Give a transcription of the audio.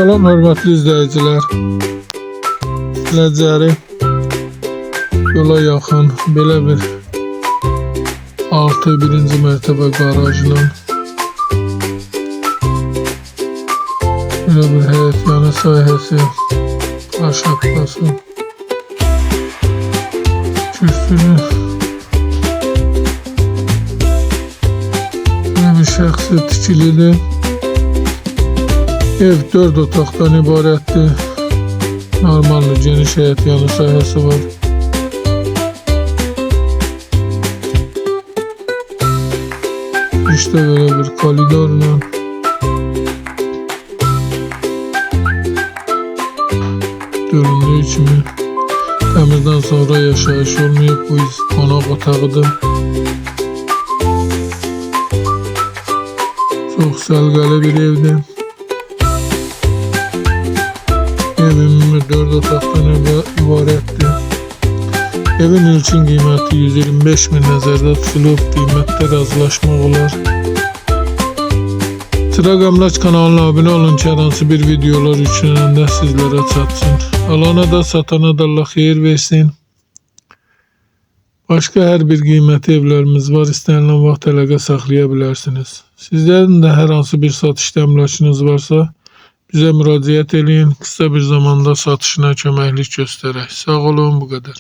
Salam hörmətli izləyicilər. Ləcəri yola yaxın belə bir 1-ci mərtəbə qarajla belə bir həyət yanı sahəsi, aşağıdası, kürsünü, belə bir şəxsi tikilidir. Ev 4 otaqdan ibarətdir. Normal geniş həyət yanı sahəsi var. İşte böyle bir koridorla göründüğü kimi təmirdən sonra yaşayış olmayıb, bu qonaq otağıdır. Çox səlqəli bir evdir. Evim 4 otaqdan ibarətdir. Evin ilkin qiyməti 125 min nəzərdə tutulub, qiymətdə razılaşmaq olar. Çıraq Əmlak kanalına abunə olun ki, hər hansı bir videolar yüklənəndə sizlərə çatsın. Alana da satana da Allah xeyir versin. Başqa hər bir qiymətli evlərimiz var, istənilən vaxt əlaqə saxlaya bilərsiniz. Sizlərin də hər hansı bir satışda əmlakınız varsa, bizə müraciət edin, qısa bir zamanda satışına köməklik göstərək. Sağ olun, bu qədər.